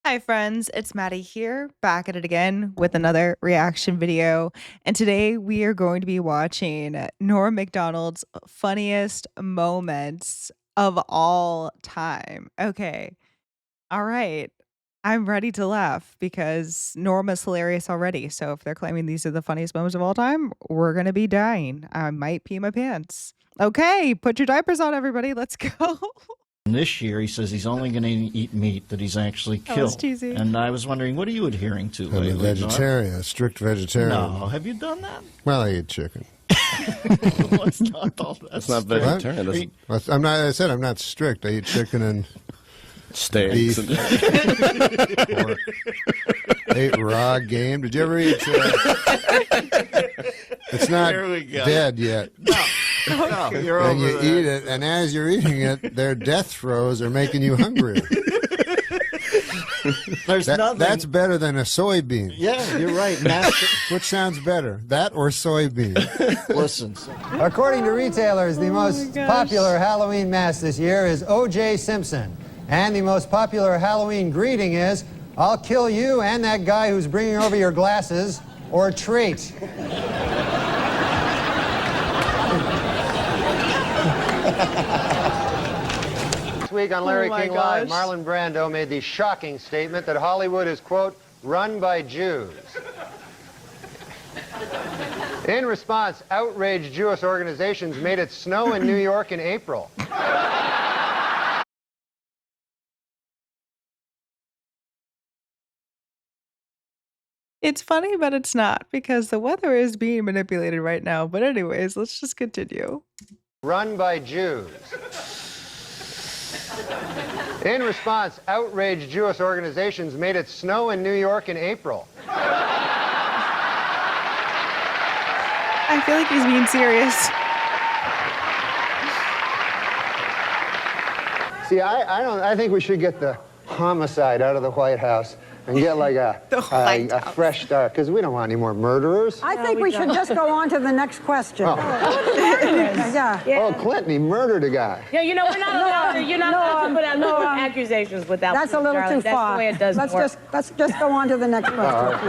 Hi friends, it's Maddie here, back at it again with another reaction video. And today we are going to be watching Norm Macdonald's funniest moments of all time. Okay, all right. I'm ready to laugh because Norm is hilarious already. So if they're claiming these are the funniest moments of all time, we're going to be dying. I might pee my pants. Okay, put your diapers on, everybody. Let's go. This year, he says he's only going to eat meat that he's actually That was killed. cheesy. And I was wondering, what are you adhering to I'm lately? a vegetarian, a strict vegetarian. No, have you done that? Well, I eat chicken. It's not all that. That's not vegetarian. I'm not. I said I'm not strict. I eat chicken and Steaks. beef. Pork. I ate raw game. Did you ever eat? It's not dead yet. No, you're And over you there. eat it, and as you're eating it, their death throes are making you hungrier. There's nothing. That's better than a soybean. Yeah, you're right. Master. Which sounds better, that or soybean? Listen. According to retailers, the most gosh. popular Halloween mask this year is O.J. Simpson. And the most popular Halloween greeting is, "I'll kill you and that guy who's bringing over your glasses," or treat. This week on Larry my King Live, gosh. Marlon Brando made the shocking statement that Hollywood is, quote, run by Jews. In response, outraged Jewish organizations made it snow in New York in April. It's funny, but it's not because the weather is being manipulated right now. But anyways, let's just continue. Run by Jews. In response, outraged Jewish organizations made it snow in New York in April. I feel like he's being serious. See, I think we should get the homicide out of the White House and get like a fresh start, because we don't want any more murderers. I think we should just go on to the next question. Yeah. Oh, Clinton, he murdered a guy. Yeah, you know, we're not allowed to, you're not allowed to put out no accusations without That's a proof, little darling. too far. That's the way it does work. Let's just go on to the next question.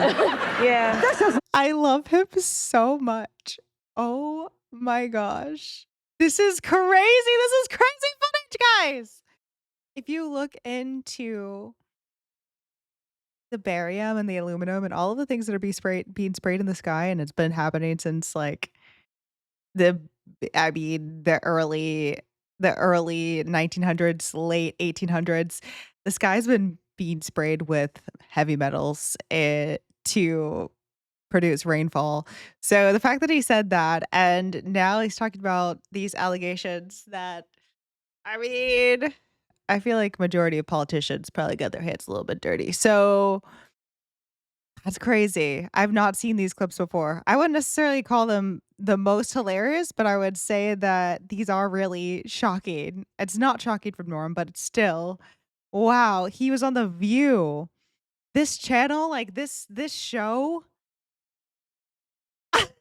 Yeah. This is I love him so much. Oh my gosh. This is crazy. This is crazy footage, guys. If you look into the barium and the aluminum and all of the things that are being sprayed in the sky, and it's been happening since like the early 1900s, late 1800s. The sky's been being sprayed with heavy metals to produce rainfall. So the fact that he said that, and now he's talking about these allegations that, I feel like majority of politicians probably got their hands a little bit dirty. So that's crazy. I've not seen these clips before. I wouldn't necessarily call them the most hilarious, but I would say that these are really shocking. It's not shocking from Norm, but it's still, wow, he was on The View. This channel, like this show, just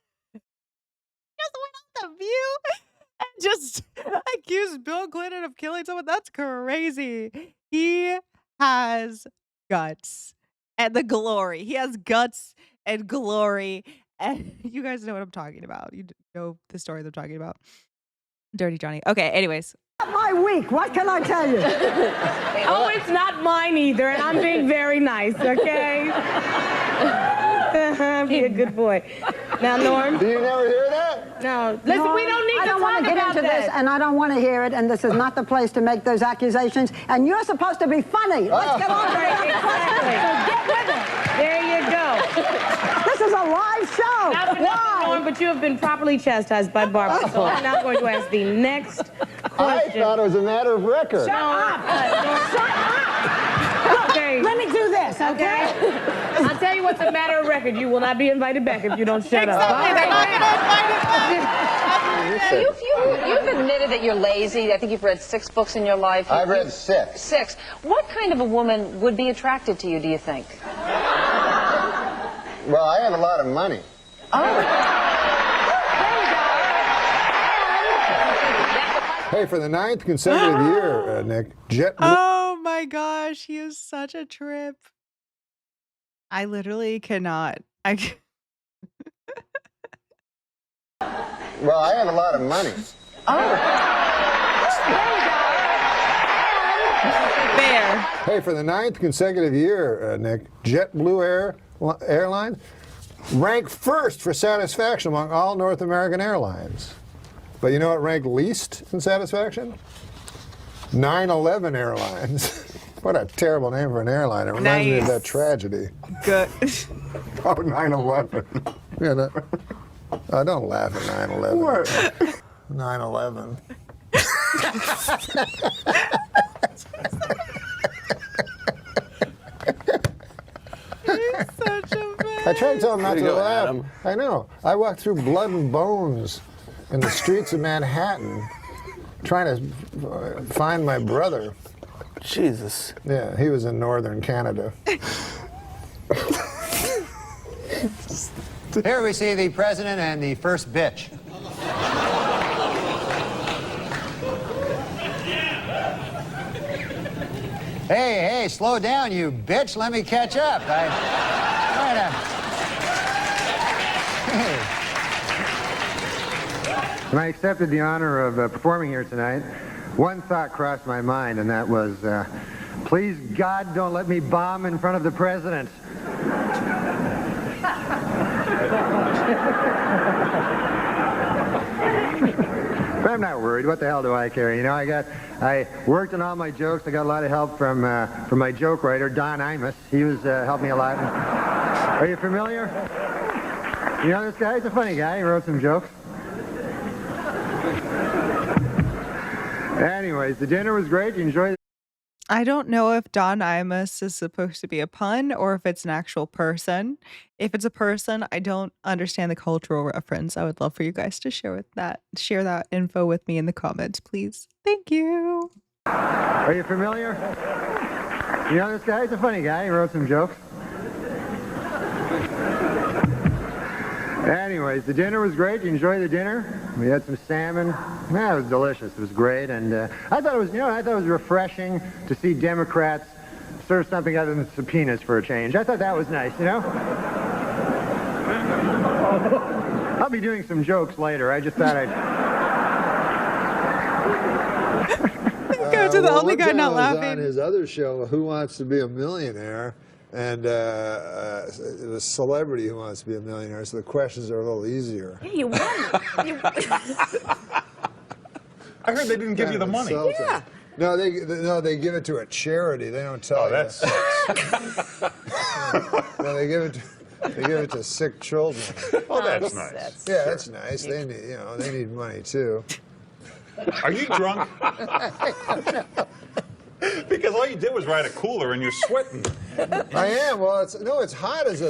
went on The View and just accused Bill Clinton of killing someone. That's crazy. He has guts and the glory. He has guts and glory. And you guys know what I'm talking about. You know the story that I'm talking about. Dirty Johnny. Okay, anyways. not my week. What can I tell you? Oh, it's not mine either, and I'm being very nice, okay? Be a good boy. Now, Norm. Do you never hear that? No. Listen, we don't need I to don't talk want to get about into this, that. and I don't want to hear it, and this is not the place to make those accusations, and you're supposed to be funny. Let's get on to Right, the question. exactly. So get with it. There you go. This is a live show. Not for nothing, Norm, but you have been properly chastised by Barbara. So I'm now going to ask the next I question. thought it was a matter of record. Shut up. Okay. Let me do this, okay? I'll tell you what's a matter of record. You will not be invited back if you don't shut up. Exactly. They're not going to invite us back. You've admitted that you're lazy. I think you've read 6 books in your life. I've read 6. 6. What kind of a woman would be attracted to you, do you think? Well, I have a lot of money. Hey, for the 9th consecutive year, Nick, Oh my my gosh, he is such a trip. I literally cannot. Well, I have a lot of money. There. Hey, for the 9th consecutive year, Nick, JetBlue Airlines ranked first for satisfaction among all North American airlines. But you know what ranked least in satisfaction? 9/11 Airlines. What a terrible name for an airline. It reminds me of that tragedy. Good. Oh, 9/11. You know. Oh, don't laugh at 9/11. What? 9/11. Such a I tried to tell him not to laugh. Adam. I know. I walked through blood and bones in the streets of Manhattan trying to find my brother. Jesus. Yeah, he was in northern Canada. Here we see the president and the first bitch. Hey, slow down, you bitch. Let me catch up. When I accepted the honor of performing here tonight, one thought crossed my mind, and that was, please, God, don't let me bomb in front of the president. But I'm not worried. What the hell do I care? You know, I worked on all my jokes. I got a lot of help from my joke writer, Don Imus. He was helped me a lot. Are you familiar? You know this guy? He's a funny guy. He wrote some jokes. Anyways, the dinner was great. You enjoyed it? I don't know if Don Imus is supposed to be a pun or if it's an actual person. If it's a person, I don't understand the cultural reference. I would love for you guys to share that info with me in the comments, please. Thank you. Are you familiar? You know this guy? He's a funny guy. He wrote some jokes. Anyways, the dinner was great. You enjoyed the dinner? We had some salmon. Yeah, it was delicious. It was great, and I thought it was refreshing to see Democrats serve something other than subpoenas for a change. I thought that was nice, you know. I'll be doing some jokes later. I just thought I'd go to the only guy not laughing. On his other show, Who Wants to Be a Millionaire? And the celebrity who wants to be a millionaire, so the questions are a little easier. Yeah, you won. I heard they didn't give you the money. Yeah. No, they give it to a charity. They don't tell you. That sucks. No, they give it to sick children. Oh, that's nice. Yeah, that's nice. They need money too. Are you drunk? Because all you did was ride a cooler and you're sweating. I am. Well, it's hot it's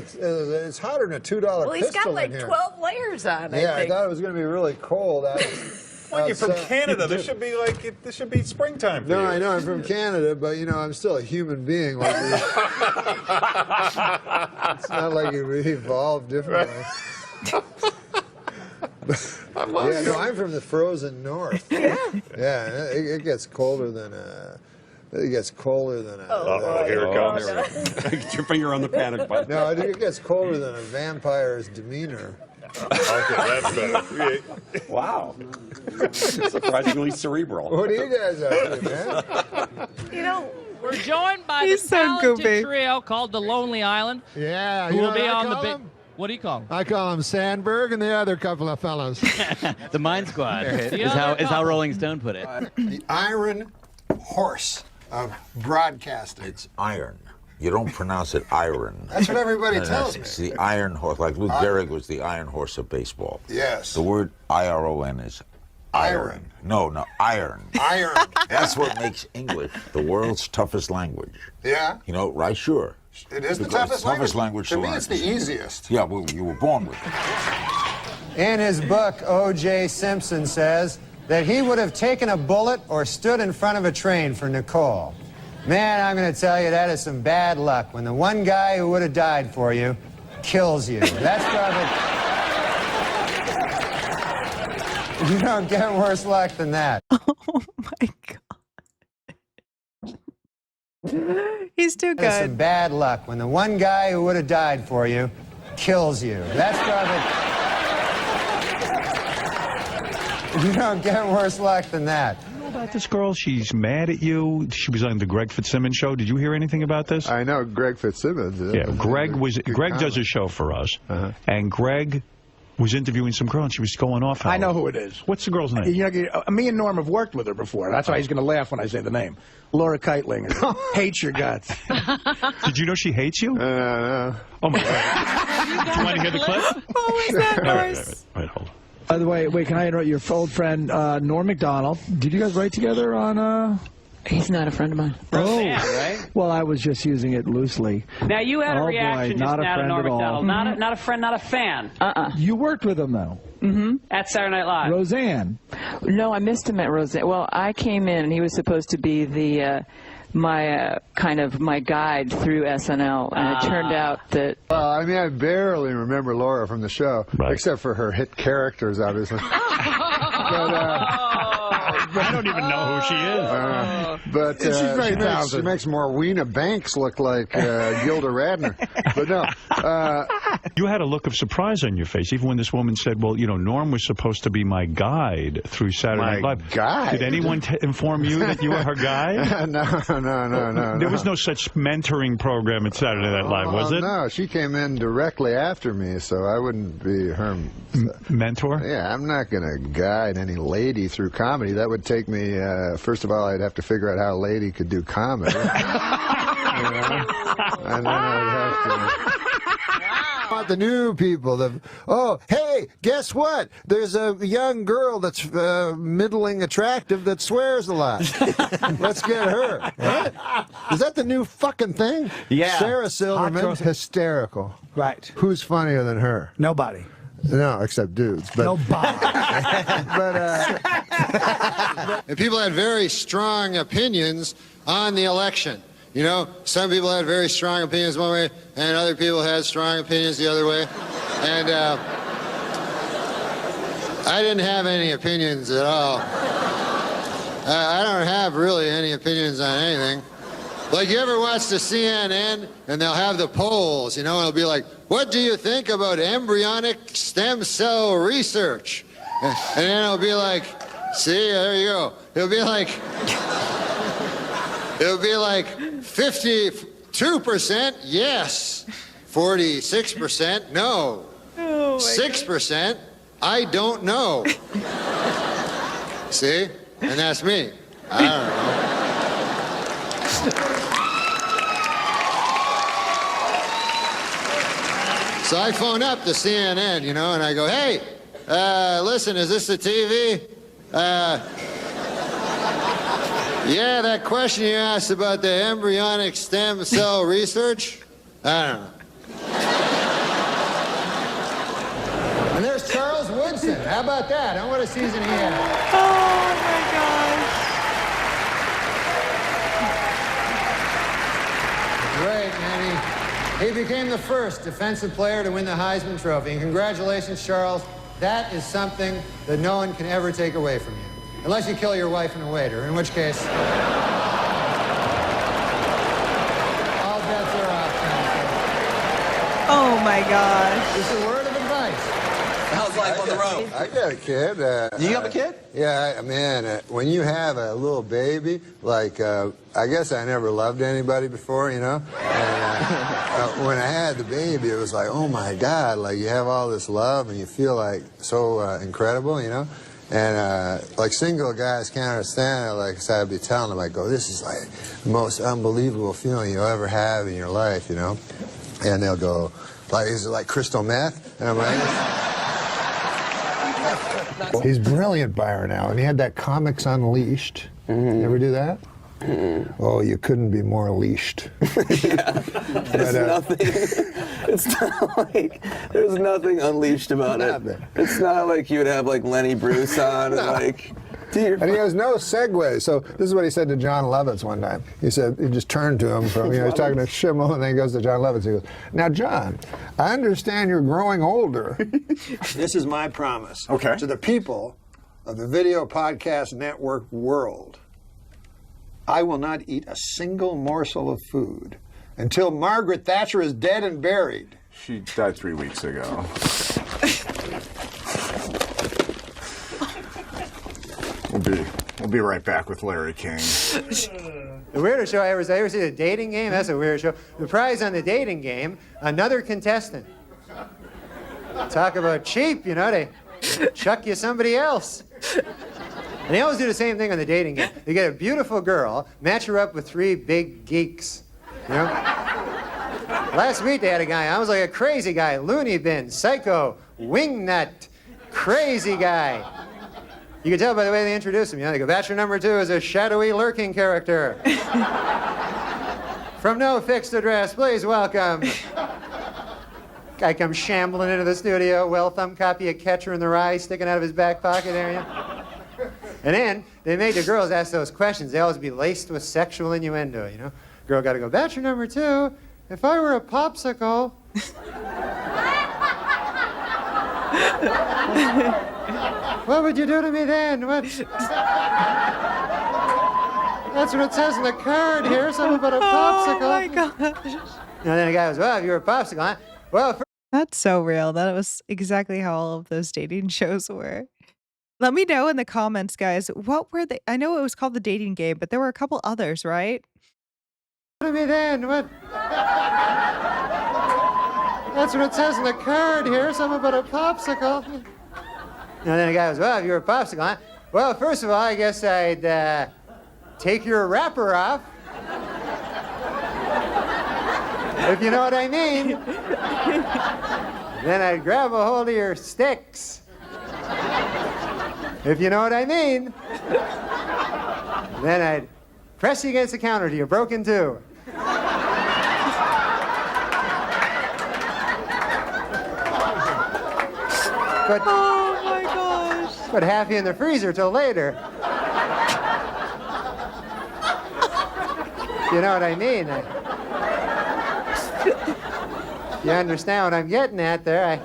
hotter than a $2 pistol. Well, he's got like in here. 12 layers on. Yeah, I thought it was going to be really cold. Well, you're from Canada. This should be springtime for you. No, I know I'm from Canada, but I'm still a human being. Like it's not like we evolved differently. Yeah, no, I'm from the frozen north. Yeah. Yeah, it gets colder than a. It gets colder than a. Here it comes. Get your finger on the panic button. No, it gets colder than a vampire's demeanor. Okay, that's better. Wow. Surprisingly cerebral. What are you guys up to, man? You know, we're joined by He's the so talented goofy. trio called the Lonely Island. Yeah, Who you will know be what I on the call big. them? What do you call them? I call them Sandberg and the other couple of fellas. The Mind Squad The is other how Rolling Stone put it. The iron horse of broadcasting. It's iron. You don't pronounce it iron. That's what everybody tells me. It's the iron horse. Like Lou Gehrig was the iron horse of baseball. Yes. The word I-R-O-N is iron. No, iron. Iron. That's what makes English the world's toughest language. Yeah. You know, right? Sure. It is the Because toughest language To to me, learn. it's the easiest. Yeah, well, you were born with it. In his book, O.J. Simpson says that he would have taken a bullet or stood in front of a train for Nicole. Man, I'm going to tell you, that is some bad luck when the one guy who would have died for you kills you. That's probably... You don't get worse luck than that. Oh my god. He's too It's some good. bad luck when the one guy who would have died for you kills you. That's probably... You don't get worse luck than that. You know about this girl? She's mad at you. She was on the Greg Fitzsimmons show. Did you hear anything about this? I know Greg Fitzsimmons. Yeah, Greg does a show for us, and Greg was interviewing some girl, and she was going off. I know who it is. What's the girl's name? You know, me and Norm have worked with her before. That's why he's going to laugh when I say the name. Laura Keitling. Hates your guts. Did you know she hates you? No. Oh, my God. Do you want to hear the clip? What was that noise? All right, hold on. By the way, wait, can I interrupt your old friend, Norm Macdonald? Did you guys write together on, He's not a friend of mine. Roseanne, right? Well, I was just using it loosely. Now, you had a reaction boy, just now to Norm Macdonald. Mm-hmm. Not a friend, not a fan. You worked with him, though. Mm-hmm. At Saturday Night Live. Roseanne. No, I missed him at Roseanne. Well, I came in, and he was supposed to be the my guide through SNL, and it turned out that... Well, I mean, I barely remember Laura from the show, except for her hit characters, obviously. I don't even know who she is. But She's very talented. She makes Morweena Banks look like Gilda Radner. But no. You had a look of surprise on your face, even when this woman said, well, you know, Norm was supposed to be my guide through Saturday Night Live. Guide? Did anyone inform you that you were her guide? No. There was no such mentoring program at Saturday Night Live, was it? No, she came in directly after me, so I wouldn't be her... mentor? Yeah, I'm not going to guide any lady through comedy. That would take me, first of all, I'd have to figure out how a lady could do comedy. And then I'd have to... The new people, hey, guess what? There's a young girl that's middling attractive that swears a lot. Let's get her. What? Is that the new fucking thing? Yeah. Sarah Silverman, hysterical. Right. Who's funnier than her? Nobody. No, except dudes. But, Nobody. And people had very strong opinions on the election. You know, some people had very strong opinions one way, and other people had strong opinions the other way. And I didn't have any opinions at all. I don't have really any opinions on anything. Like, you ever watch the CNN, and they'll have the polls, you know, and it'll be like, what do you think about embryonic stem cell research? And then it'll be like, see, there you go. It'll be like 52% yes, 46% no, 6% I don't know. See? And that's me. I don't know. So I phone up the CNN, you know, and I go, hey, listen, is this the TV? Yeah, that question you asked about the embryonic stem cell research? I don't know. And there's Charles Woodson. How about that? What a season he had. Oh, my gosh. Great, man. He became the first defensive player to win the Heisman Trophy. And congratulations, Charles. That is something that no one can ever take away from you. Unless you kill your wife and a waiter, in which case... all bets are off. Oh, my gosh. It's a word of advice. How's life on the road? I got a kid. You have a kid? Yeah, man, when you have a little baby, like, I guess I never loved anybody before, you know? And when I had the baby, it was like, oh my God, like you have all this love and you feel like so incredible, you know? And like single guys can't understand it, like so I'd be telling them, I go, this is like the most unbelievable feeling you'll ever have in your life, you know? And they'll go, like, is it like crystal meth? And I'm like, he's brilliant, Byron Allen. He had that Comics Unleashed. You ever do that? Oh, you couldn't be more leashed. There's nothing. It's not like there's nothing unleashed about it. It's not like you would have like Lenny Bruce on and like. And he has no segue. So this is what he said to John Lovitz one time. He said, he just turned to him from, you know, he's talking to Schimmel, and then he goes to John Lovitz. He goes, now, John, I understand you're growing older. this is my promise Okay. to the people of the Video Podcast Network world. I will not eat a single morsel of food until Margaret Thatcher is dead and buried. She died 3 weeks ago. We'll be right back with Larry King. The weirdest show I ever see the dating game. That's a weird show. The prize on the dating game, another contestant. Talk about cheap, you know, they chuck you somebody else. And they always do the same thing on the dating game. They get a beautiful girl, match her up with 3 big geeks, you know? Last week they had a guy, I was like a crazy guy, loony bin, psycho, wingnut, crazy guy. You can tell by the way they introduce him, you know, they go, bachelor number 2 is a shadowy lurking character. From no fixed address, please welcome. Guy comes shambling into the studio, well-thumbed copy of Catcher in the Rye sticking out of his back pocket area. And then they made the girls ask those questions. They always be laced with sexual innuendo, you know. Girl got to go, bachelor number 2, if I were a popsicle. What would you do to me then? What? That's what it says on the card here, something about a popsicle. Oh my gosh. And then the guy goes, well, if you were a popsicle, huh? Well, That's so real. That was exactly how all of those dating shows were. Let me know in the comments, guys. What were they? I know it was called The Dating Game, but there were a couple others, right? What do me then? What? That's what it says on the card here, something about a popsicle. And then the guy goes, well, if you were a popsicle, huh? Well, first of all, I guess I'd take your wrapper off. If you know what I mean. Then I'd grab a hold of your sticks. If you know what I mean. Then I'd press you against the counter till you're broken too. But, oh my gosh. Put half you in the freezer till later. You know what I mean? You understand what I'm getting at there?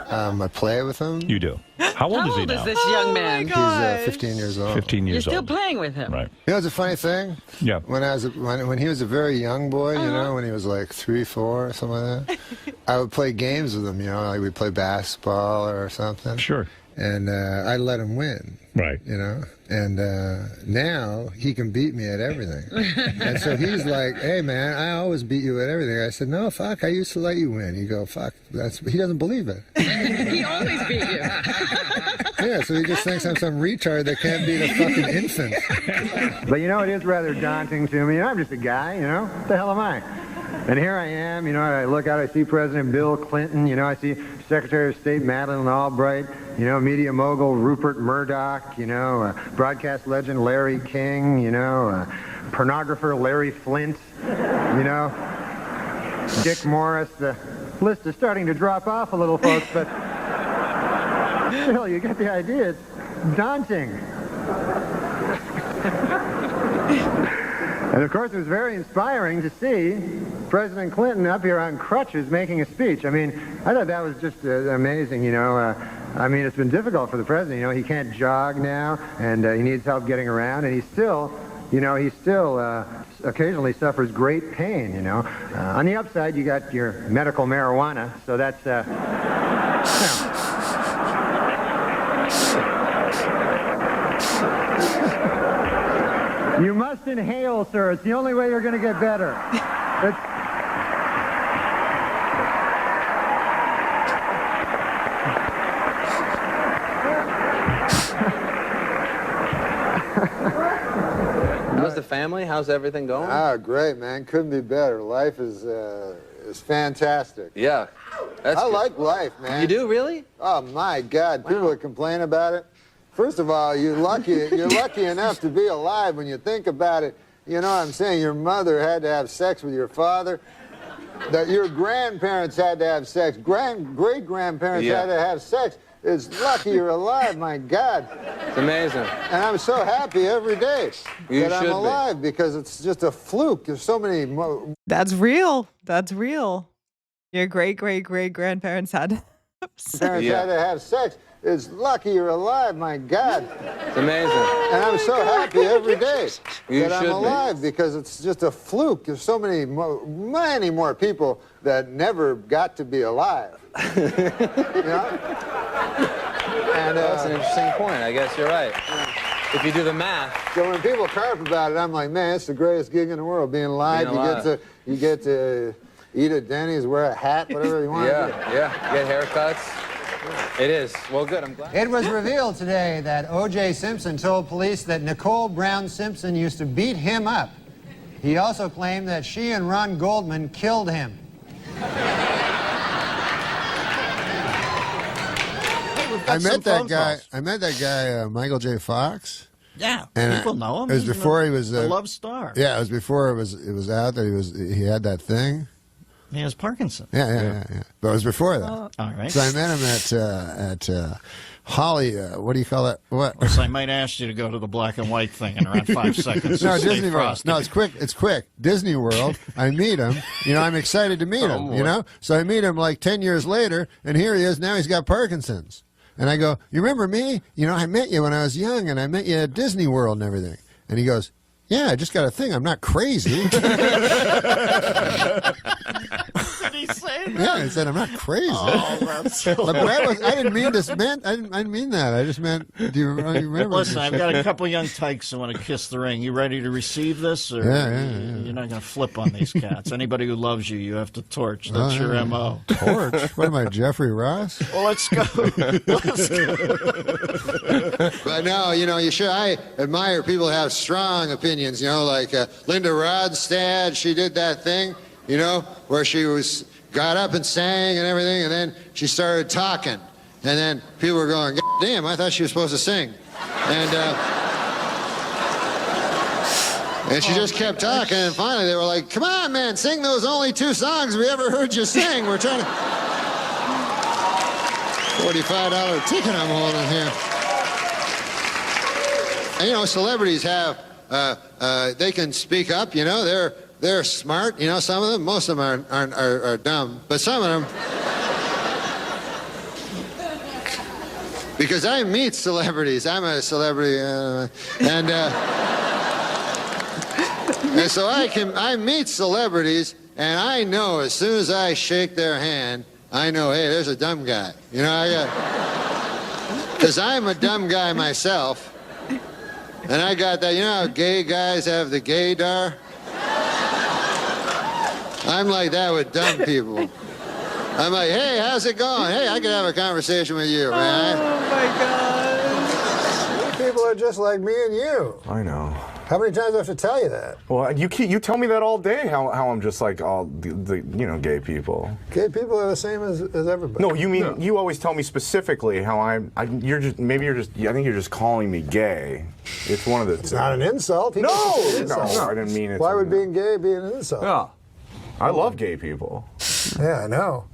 I play with him. You do. How old is he now? This young man? He's 15 years old. 15 You're years still old. playing with him. Right. You know, it's a funny thing. Yeah. When he was a very young boy, you know, when he was like 3, 4, or something like that, I would play games with him. You know, like we'd play basketball or something. Sure. And I'd let him win. Right. You know, and now he can beat me at everything. And so he's like, hey man, I always beat you at everything. I said, no, fuck, I used to let you win. You go, fuck, he doesn't believe it. He always beat you. Yeah, so he just thinks I'm some retard that can't beat a fucking infant. But you know, it is rather daunting to me. You know, I'm just a guy, you know? What the hell am I? And here I am, you know, I look out, I see President Bill Clinton, you know, I see Secretary of State Madeleine Albright, you know, media mogul Rupert Murdoch, you know, broadcast legend Larry King, you know, pornographer Larry Flint, you know, Dick Morris. The list is starting to drop off a little, folks, but still, you get the idea. It's daunting. And of course, it was very inspiring to see President Clinton up here on crutches making a speech. I mean, I thought that was just amazing, you know. I mean, it's been difficult for the president. You know, he can't jog now, and he needs help getting around, and he still, you know, occasionally suffers great pain, you know. On the upside, you got your medical marijuana, so that's, you know. You must inhale, sir. It's the only way you're going to get better. How's the family? How's everything going? Ah, great, man. Couldn't be better. Life is fantastic. Yeah. I like life, man. You do, really? Oh, my God. Wow. People that complain about it. First of all, you're lucky enough to be alive when you think about it. You know what I'm saying? Your mother had to have sex with your father. That your grandparents had to have sex. Great-grandparents had to have sex. It's lucky you're alive, my God. It's amazing. And I'm so happy every day that I'm alive because it's just a fluke. There's so many... That's real. That's real. Your great-great-great-grandparents had sex. Parents had to have sex. It's lucky you're alive, my God. It's amazing. And I'm so happy every day that I'm should be. alive because it's just a fluke. There's so many more people that never got to be alive. You know? And, That's an interesting point. I guess you're right. If you do the math. So when people carp about it, I'm like, man, it's the greatest gig in the world, being alive. You get to eat at Denny's, wear a hat, whatever you want. Yeah. Get haircuts. It is. Well, good. I'm glad. It was revealed today that O.J. Simpson told police that Nicole Brown Simpson used to beat him up. He also claimed that she and Ron Goldman killed him. I met that guy, Michael J. Fox. Yeah, And people know him. It was He's before he was a love star. Yeah, it was before it was out that he had that thing. He has Parkinson's. Yeah. But it was before that. All right. So I met him at Holly. What do you call that? What? Of course, I might ask you to go to the black and white thing in around 5 seconds. No, Stay Disney World. frosty. No, it's quick. It's quick. Disney World. I meet him. I'm excited to meet him. So I meet him like 10 years later, and here he is. Now he's got Parkinson's. And I go, you remember me? I met you when I was young, and I met you at Disney World and everything. And he goes, yeah, I just got a thing. I'm not crazy. Did he say that? Yeah, I said I'm not crazy. Oh, that's But I didn't mean this. I didn't mean that. I just meant. Do you remember? Listen, I've got a couple young tykes who want to kiss the ring. You ready to receive this, or you're not going to flip on these cats? Anybody who loves you, you have to torch. That's your MO. Torch? What am I, Jeffrey Ross? Well, let's go. Let's go. But no, I admire people who have strong opinions, like Linda Rodstad. She did that thing, where she got up and sang and everything, and then she started talking. And then people were going, God damn, I thought she was supposed to sing. And she just kept talking, and finally they were like, come on, man, sing those only 2 songs we ever heard you sing. We're trying to... $45 ticket I'm holding here. And, celebrities have, they can speak up, they're smart, some of them, most of them are dumb, but some of them, because I meet celebrities, I'm a celebrity, and so I meet celebrities, and I know as soon as I shake their hand, I know, hey, there's a dumb guy, because I'm a dumb guy myself. And I got that, how gay guys have the gaydar? I'm like that with dumb people. I'm like, hey, how's it going? Hey, I could have a conversation with you, man. Oh, my God. People are just like me and you. I know. How many times do I have to tell you that? Well, you tell me that all day, how I'm just like all the gay people. Gay people are the same as everybody. No, you mean you always tell me specifically how I think you're just calling me gay. It's one of the It's not an insult. No, I didn't mean it. Why would being gay be an insult? Yeah. I love gay people. Yeah, I know.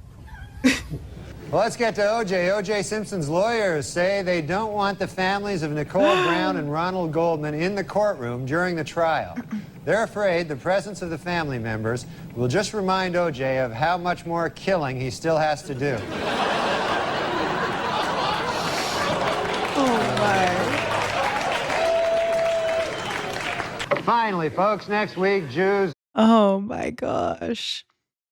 Well, let's get to O.J. O.J. Simpson's lawyers say they don't want the families of Nicole Brown and Ronald Goldman in the courtroom during the trial. They're afraid the presence of the family members will just remind O.J. of how much more killing he still has to do. Oh, my. Finally, folks, next week, Jews... Oh, my gosh.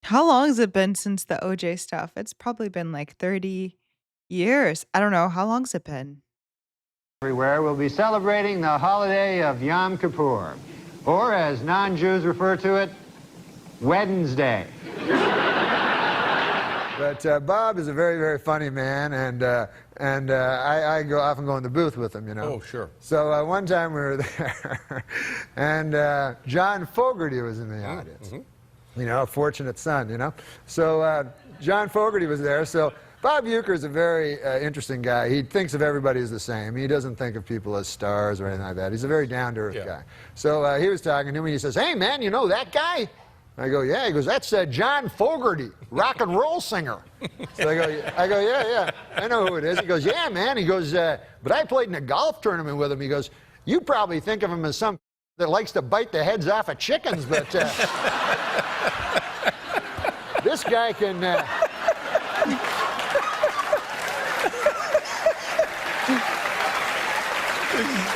How long has it been since the OJ stuff? It's probably been like 30 years. I don't know. How long's it been? Everywhere will be celebrating the holiday of Yom Kippur, or as non-Jews refer to it, Wednesday. But Bob is a very, very funny man, and I often go in the booth with him, Oh, sure. So one time we were there, and John Fogerty was in the audience. Mm-hmm. A fortunate son, So John Fogerty was there. So Bob Uecker is a very interesting guy. He thinks of everybody as the same. He doesn't think of people as stars or anything like that. He's a very down-to-earth guy. So he was talking to me, and he says, hey, man, you know that guy? I go, yeah. He goes, that's John Fogerty, rock and roll singer. So I go, yeah, I know who it is. He goes, yeah, man. He goes, but I played in a golf tournament with him. He goes, you probably think of him as some that likes to bite the heads off of chickens, but this guy can...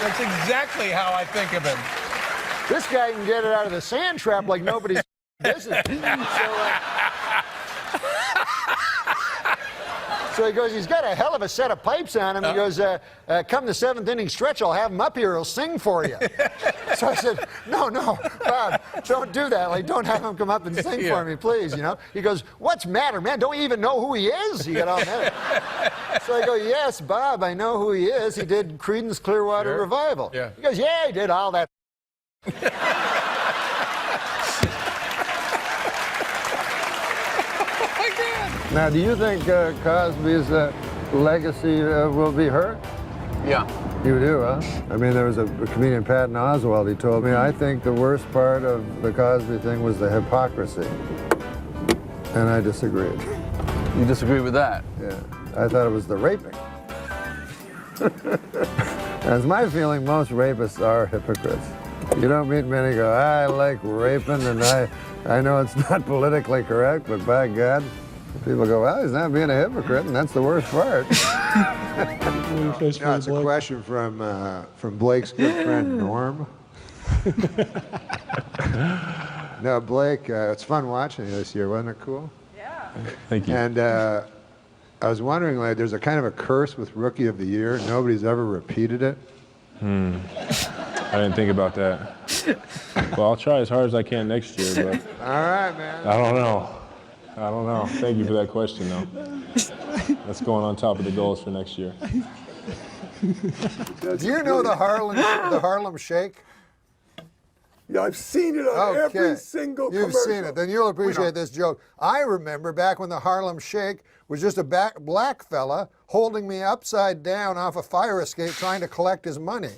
That's exactly how I think of him. This guy can get it out of the sand trap like nobody's business. So he goes, he's got a hell of a set of pipes on him. He goes, come the 7th inning stretch, I'll have him up here. He'll sing for you. So I said, no, Bob, don't do that. Like, don't have him come up and sing for me, please, you know. He goes, what's matter, man? Don't you even know who he is? He got all mad. So I go, yes, Bob, I know who he is. He did Creedence Clearwater Revival. Yeah. He goes, yeah, he did all that. Now, do you think Cosby's legacy will be hurt? Yeah. You do, huh? I mean, there was a comedian, Patton Oswalt, he told me, I think the worst part of the Cosby thing was the hypocrisy. And I disagreed. You disagree with that? Yeah. I thought it was the raping. That's my feeling, most rapists are hypocrites. You don't meet many go, I like raping, and I know it's not politically correct, but by God, people go, well, he's not being a hypocrite, and that's the worst part. No, it's a question from Blake's good friend, Norm. No, Blake, it's fun watching you this year. Wasn't it cool? Yeah. Thank you. And I was wondering, like, there's a kind of a curse with Rookie of the Year. Nobody's ever repeated it. I didn't think about that. Well, I'll try as hard as I can next year, but All right, man. I don't know. Thank you for that question, though. That's going on top of the goals for next year. Do you know the Harlem Shake? Yeah, I've seen it on every single commercial. You've seen it. Then you'll appreciate this joke. I remember back when the Harlem Shake was just a black fella holding me upside down off a fire escape trying to collect his money.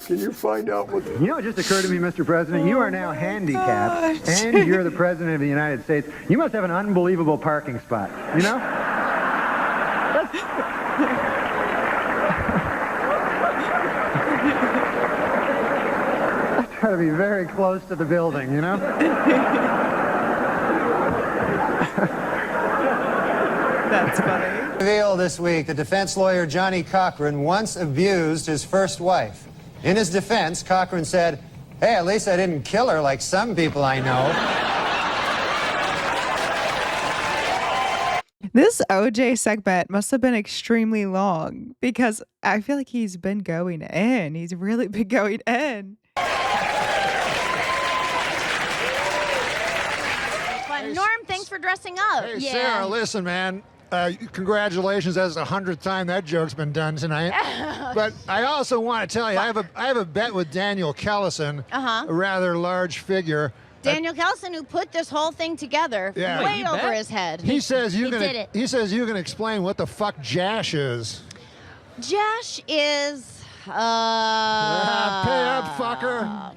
Can you find out what... You know, it just occurred to me, Mr. President, you are now handicapped, and you're the President of the United States. You must have an unbelievable parking spot, you know? Try to be very close to the building, you know? That's funny. Reveal this week, the defense lawyer Johnny Cochran once abused his first wife. In his defense, Cochran said, hey, at least I didn't kill her like some people I know. This OJ segment must have been extremely long because I feel like he's been going in. He's really been going in. Norm, thanks for dressing up. Hey, Sarah, listen, man. Congratulations, that's the 100th time that joke's been done tonight. But I also want to tell you, I have a bet with Daniel Kellison, a rather large figure. Daniel Kellison, who put this whole thing together way over his head. He says you did it. He says you can explain what the fuck Jash is. Jash is pay up, fucker.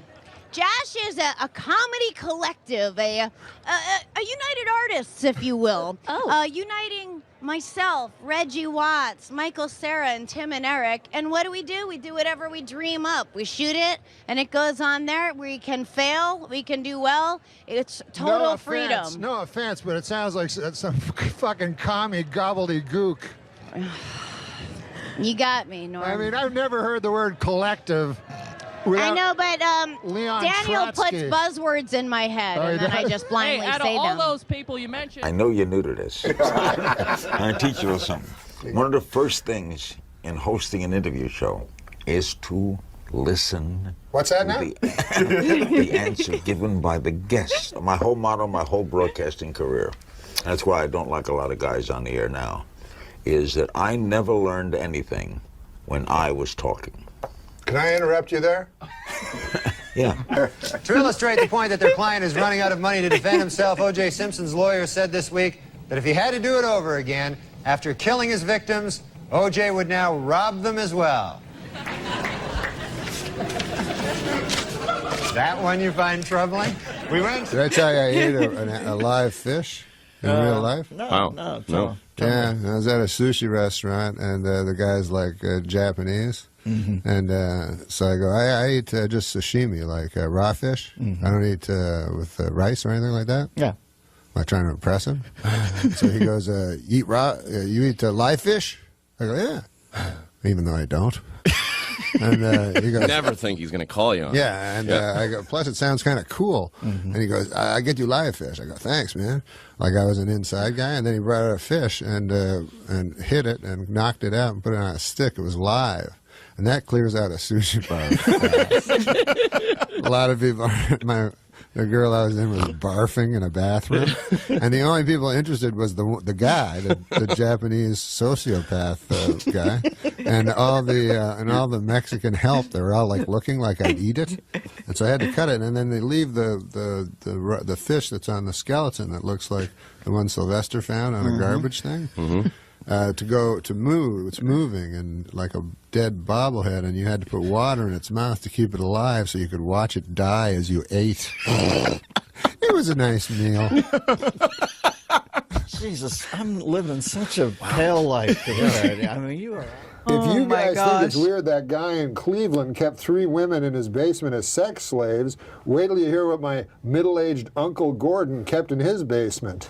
Jash is a comedy collective, a United Artists, if you will. Uniting myself, Reggie Watts, Michael Cera, and Tim and Eric. And what do? We do whatever we dream up. We shoot it, and it goes on there. We can fail, we can do well. It's total freedom. No offense, but it sounds like some fucking commie gobbledygook. You got me, Norm. I mean, I've never heard the word collective. I know, but Leon Daniel Trotsky. puts buzzwords in my head, and then I just blindly out of say all them. those people you mentioned. I know you're new to this. I'm going to teach you a little something. One of the first things in hosting an interview show is to listen. What's that now? The answer given by the guest. My whole motto, my whole broadcasting career, that's why I don't like a lot of guys on the air now, is that I never learned anything when I was talking. Can I interrupt you there? Yeah. To illustrate the point that their client is running out of money to defend himself, O.J. Simpson's lawyer said this week that if he had to do it over again, after killing his victims, O.J. would now rob them as well. That one you find troubling? We went. Did I tell you I ate a live fish in real life? No. Yeah, I was at a sushi restaurant, and the guy's like Japanese. Mm-hmm. And so I go, I eat just sashimi, like raw fish. Mm-hmm. I don't eat with rice or anything like that. Yeah. Am I trying to impress him? So he goes, eat raw, you eat live fish? I go, yeah. Even though I don't. And he goes, never think he's going to call you on yeah, and I go, plus it sounds kind of cool. And he goes, I get you live fish. I go, thanks, man. Like I was an inside guy, and then he brought out a fish and hit it and knocked it out and put it on a stick. It was live. And that clears out a sushi bar. A lot of people, the girl I was in was barfing in a bathroom, and the only people interested was the guy, the Japanese sociopath guy, and all the Mexican help. They were all like looking like I'd eat it, and so I had to cut it. And then they leave the fish that's on the skeleton that looks like the one Sylvester found on a garbage thing. To move. It's moving and like a dead bobblehead, and you had to put water in its mouth to keep it alive so you could watch it die as you ate. It was a nice meal. Jesus, I'm living such a pale life today. I mean, you are... If you guys think it's weird that guy in Cleveland kept 3 women in his basement as sex slaves, wait till you hear what my middle-aged Uncle Gordon kept in his basement.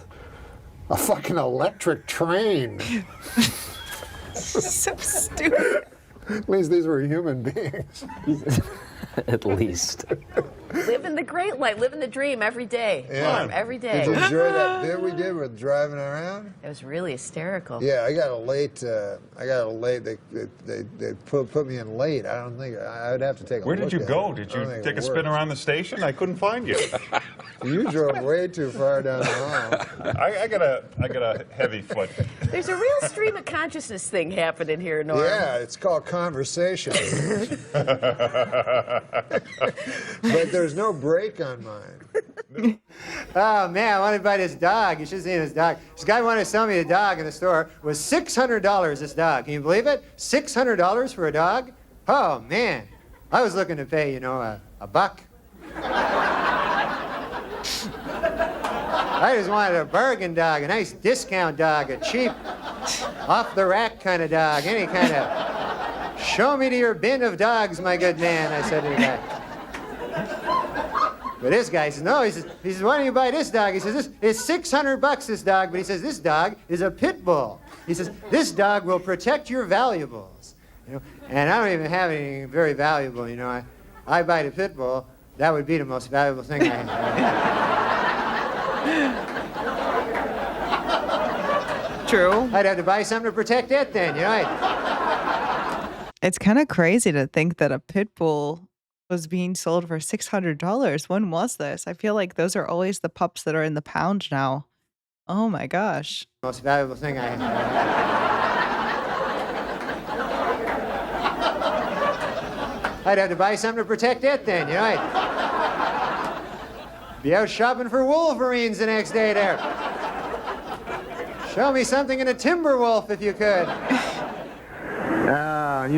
A fucking electric train. So stupid. At least these were human beings. At least. Living the great life, living the dream every day. Yeah. Every day. Did you enjoy that bit we did with driving around? It was really hysterical. Yeah, I got a late. They put me in late. I don't think I'd have to take a Where look did you at go? it. Did I don't you think take it a spin worked. around the station? I couldn't find you. You drove way too far down the hall. I got a heavy foot. There's a real stream of consciousness thing happening here, Norm. Yeah, it's called conversation. But there's no break on mine. Oh, man, I want to buy this dog. You should have seen this dog. This guy wanted to sell me a dog in the store. It was $600, this dog. Can you believe it? $600 for a dog? Oh, man. I was looking to pay, a buck. I just wanted a bargain dog, a nice discount dog, a cheap, off-the-rack kind of dog, any kind of... Show me to your bin of dogs, my good man, I said to the guy. But this guy says, no, he says, why don't you buy this dog? He says, it's $600, this dog, but he says, this dog is a pit bull. He says, this dog will protect your valuables. And I don't even have anything very valuable, I buy the pit bull, that would be the most valuable thing I have. True. I'd have to buy something to protect it then, It's kind of crazy to think that a pit bull was being sold for $600. When was this? I feel like those are always the pups that are in the pound now. Oh my gosh. Most valuable thing I have. I'd have to buy something to protect it then, I'd be out shopping for wolverines the next day there. Show me something in a timber wolf if you could.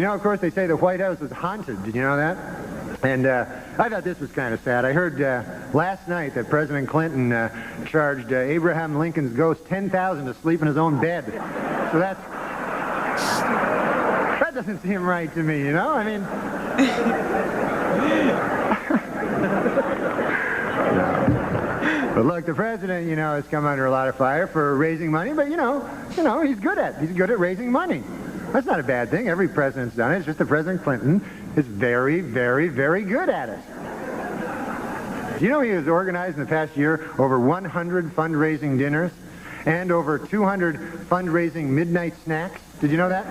Of course, they say the White House is haunted. Did you know that? And I thought this was kind of sad. I heard last night that President Clinton charged Abraham Lincoln's ghost $10,000 to sleep in his own bed. So that doesn't seem right to me, I mean... But look, the president, has come under a lot of fire for raising money, but, he's good at raising money. That's not a bad thing. Every president's done it. It's just that President Clinton is very, very, very good at it. Do you know he has organized in the past year over 100 fundraising dinners and over 200 fundraising midnight snacks? Did you know that?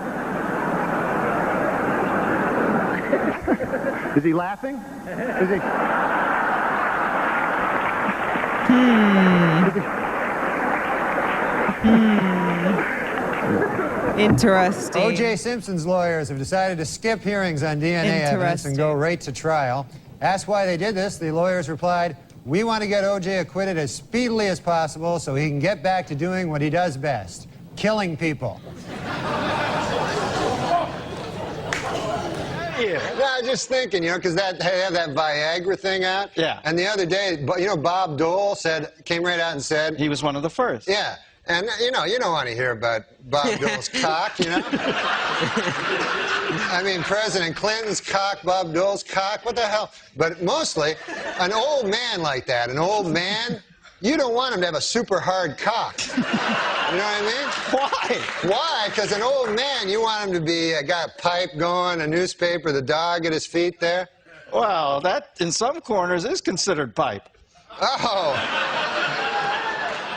Is he laughing? Is he... Interesting. O.J. Simpson's lawyers have decided to skip hearings on DNA evidence and go right to trial. Asked why they did this, the lawyers replied, "We want to get O.J. acquitted as speedily as possible so he can get back to doing what he does best, killing people." Yeah. No, I was just thinking, because they have that Viagra thing out. Yeah. And the other day, Bob Dole came right out and said... He was one of the first. Yeah. And, you don't want to hear about Bob Dole's cock, I mean, President Clinton's cock, Bob Dole's cock, what the hell? But mostly, an old man like that, you don't want him to have a super hard cock. You know what I mean? Why? Why? Because an old man, you want him to be got a pipe going, a newspaper, the dog at his feet there. Well, that in some corners is considered pipe. Oh.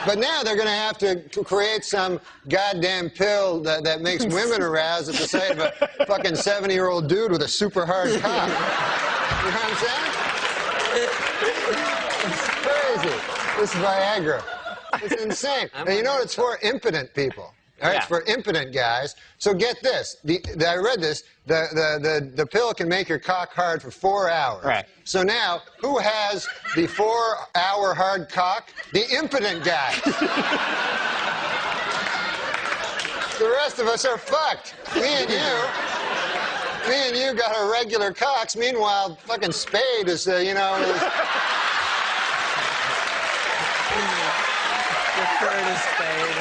But now they're going to have to create some goddamn pill that makes women aroused at the sight of a fucking 70-year-old dude with a super hard cock. You know what I'm saying? It's crazy. This is Viagra. It's insane. And you know what it's for? Impotent people. All right, yeah. It's for impotent guys. So get this. I read this. The pill can make your cock hard for 4 hours. Right. So now, who has the 4-hour hard cock? The impotent guy. The rest of us are fucked. Me and you got our regular cocks. Meanwhile, fucking Spade is, you know. Refer to Spade.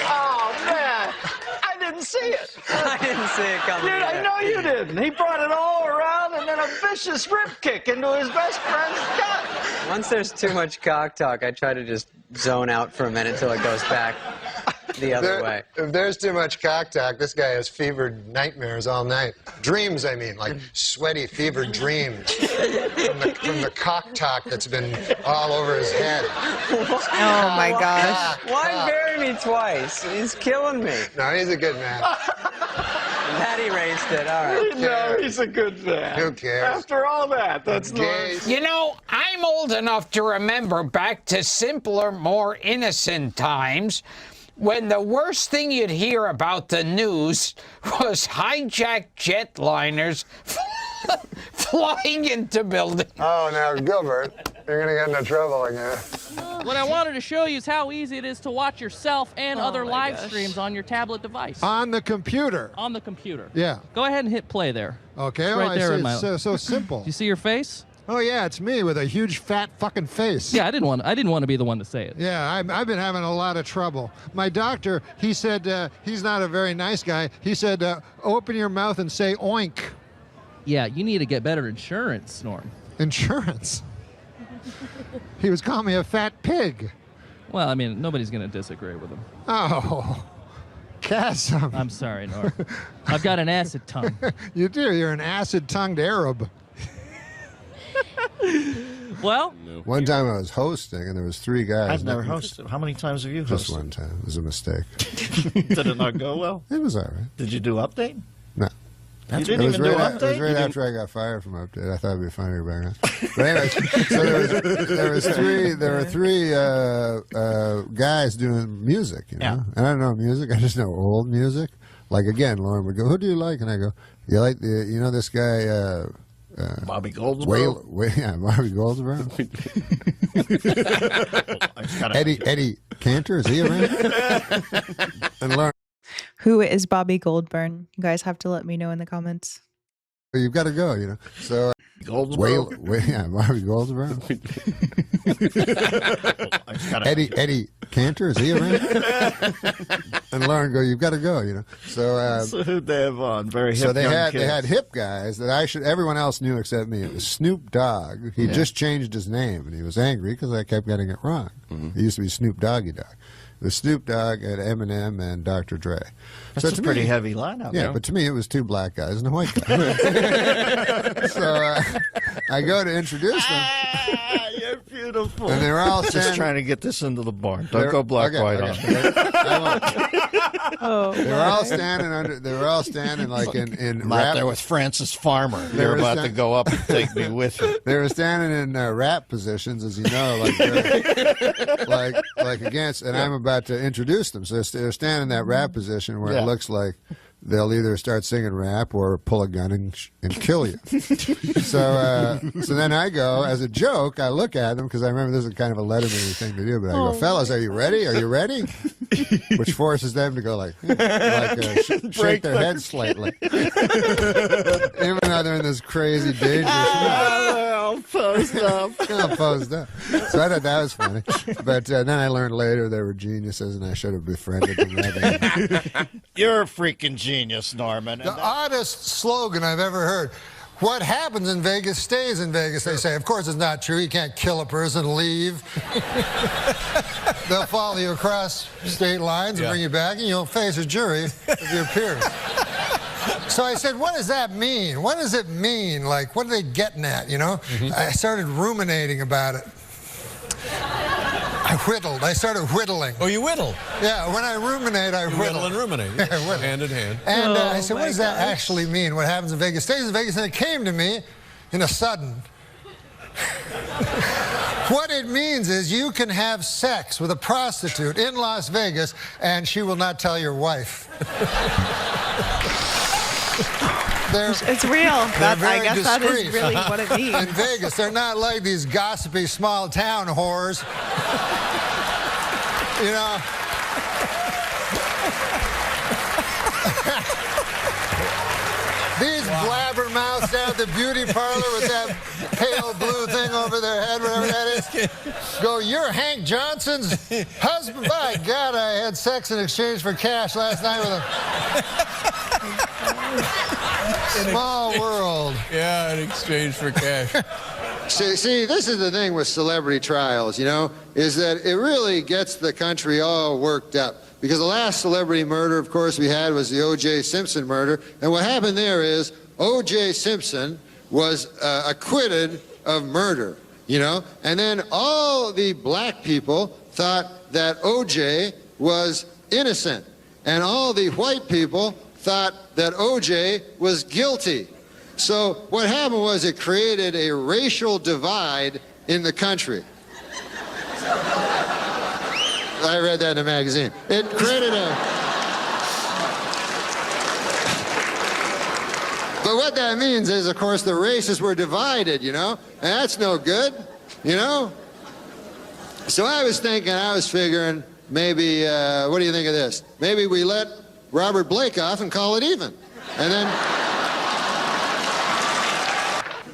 Oh, man. I didn't see it. I didn't see it coming. Dude, I know you didn't. He brought it all around and then a vicious rip kick into his best friend's gut. Once there's too much cock talk, I try to just zone out for a minute till it goes back the other way. If there's too much cock talk, this guy has fevered nightmares all night. Dreams, I mean, like sweaty, fevered dreams from the cock talk that's been all over his head. Oh, my gosh. Why bury me twice? He's killing me. No, he's a good man. Maddy raced it. All right. No, he's a good man. Who cares? After all that, that's nice. You know, I'm old enough to remember back to simpler, more innocent times when the worst thing you'd hear about the news was hijacked jetliners flying into buildings. Oh, now, Gilbert, you're going to get into trouble again. What I wanted to show you is how easy it is to watch yourself and other live streams on your tablet device. On the computer. On the computer. Yeah. Go ahead and hit play there. Okay. It's Oh, right there in my... It's so simple. Do you see your face? Oh yeah, it's me with a huge fat fucking face. Yeah, I didn't want to be the one to say it. Yeah, I've been having a lot of trouble. My doctor, he said he's not a very nice guy. He said, open your mouth and say oink. Yeah, you need to get better insurance, Norm. Insurance? He was calling me a fat pig. Well, I mean, nobody's going to disagree with him. Oh, Chasm. I'm sorry, Norm. I've got an acid tongue. You do. You're an acid-tongued Arab. Well, one time I was hosting and there was 3 guys. I've never hosted. How many times have you hosted? Just one time. It was a mistake. Did it not go well? It was all right. Did you do Update? No. You didn't even do Update? It was right after I got fired from Update. I thought it'd be funnier back then. But anyway, so there were three guys doing music, you know. Yeah. And I don't know music. I just know old music. Like again, Lauren would go, "Who do you like?" And I go, "You like this guy." Bobby Goldsboro. Yeah, Bobby Goldsboro. Eddie Cantor, is he around? And Lauren, Who is Bobby Goldburn? You guys have to let me know in the comments. you've got to go, you know. So Goldsboro. yeah, Bobby Goldsboro. Eddie Cantor, is he around? And Lauren go, you've got to go, you know. So who'd they have on? Very hip. So they young had kids. hip guys that everyone else knew except me. It was Snoop Dogg. He just changed his name, and he was angry because I kept getting it wrong. It used to be Snoop Doggy Dogg. It was Snoop Dogg and Eminem and Dr. Dre. That's a pretty heavy lineup. Yeah, but to me it was 2 black guys and a white guy. So I go to introduce them. You're beautiful. And they're all just trying to get this into the barn. Don't go black white on me. They were all standing like in I'm rap. out there with Francis Farmer. They're about to go up and take me with you. They were standing in rap positions, as you know, like against, and I'm about to introduce them. So they're standing in that rap position where it looks like they'll either start singing rap or pull a gun and kill you. So then I go, as a joke, I look at them, because I remember this is kind of a Letterman thing to do, but I go, fellas, are you ready? Are you ready? Which forces them to go shake their heads slightly. Even though they're in this crazy dangerous I'll post up. I'll post up. So I thought that was funny. But then I learned later they were geniuses and I should have befriended them. You're a freaking genius, Norman. The oddest slogan I've ever heard. what happens in Vegas stays in Vegas, they say. Of course, it's not true. You can't kill a person and leave. They'll follow you across state lines and bring you back, and you'll face a jury of your peers. So I said, what does that mean? What does it mean? Like, what are they getting at, you know? I started ruminating about it. I whittled. I started whittling. Oh, you whittle? Yeah, when I ruminate, I whittle. Whittle and ruminate. Yeah, whittle. Hand in hand. And I said, what does that actually mean? What happens in Vegas stays in Vegas? And it came to me in a sudden. What it means is you can have sex with a prostitute in Las Vegas and she will not tell your wife. It's real. I guess that is really what it means. In Vegas, they're not like these gossipy small town whores. You know. These blabbermouths down at the beauty parlor with that pale blue thing over their head, whatever that is, go, you're Hank Johnson's husband? By God, I had sex in exchange for cash last night with him. Small world. Yeah, in exchange for cash. See, this is the thing with celebrity trials, you know, is that it really gets the country all worked up. Because the last celebrity murder, of course, we had was the O.J. Simpson murder. And what happened there is O.J. Simpson was acquitted of murder, you know. And then all the black people thought that O.J. was innocent. And all the white people thought that O.J. was guilty. So what happened was it created a racial divide in the country. I read that in a magazine. It created a... But what that means is, of course, the races were divided, you know? And that's no good, you know? So I was figuring, maybe, what do you think of this? Maybe we let Robert Blake off and call it even. And then...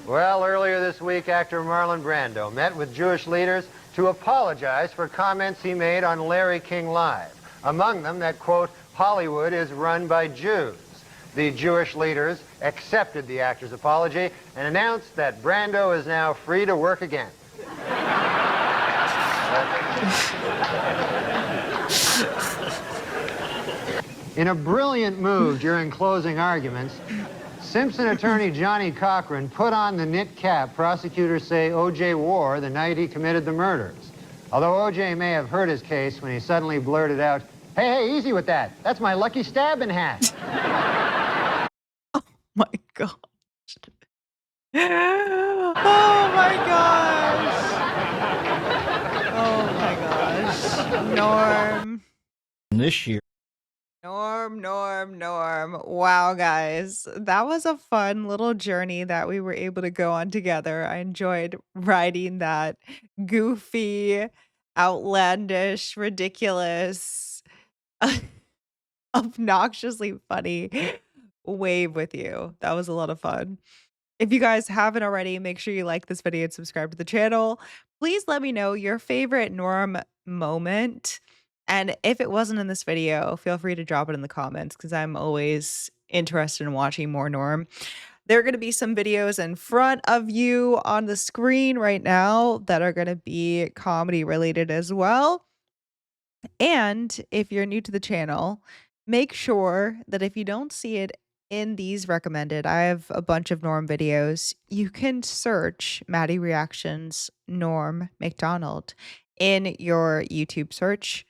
Well, earlier this week, actor Marlon Brando met with Jewish leaders to apologize for comments he made on Larry King Live. Among them, that, quote, Hollywood is run by Jews. The Jewish leaders accepted the actor's apology and announced that Brando is now free to work again. In a brilliant move during closing arguments, Simpson attorney Johnny Cochran put on the knit cap prosecutors say O.J. wore the night he committed the murders. Although O.J. may have hurt his case when he suddenly blurted out, hey, easy with that. That's my lucky stabbing hat. My gosh. Oh my gosh. Oh my gosh. Norm. This year. Norm. Wow, guys. That was a fun little journey that we were able to go on together. I enjoyed writing that goofy, outlandish, ridiculous, obnoxiously funny wave with you. That was a lot of fun. If you guys haven't already, make sure you like this video and subscribe to the channel. Please let me know your favorite Norm moment. And if it wasn't in this video, feel free to drop it in the comments because I'm always interested in watching more Norm. There are going to be some videos in front of you on the screen right now that are going to be comedy related as well. And if you're new to the channel, make sure that if you don't see it in these recommended, I have a bunch of Norm videos. You can search MaddyReactions Norm Macdonald in your YouTube search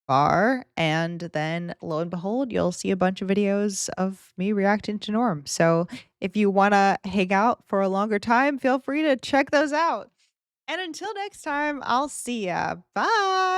bar, and then lo and behold, you'll see a bunch of videos of me reacting to Norm. So if you want to hang out for a longer time, feel free to check those out. And until next time, I'll see ya. Bye.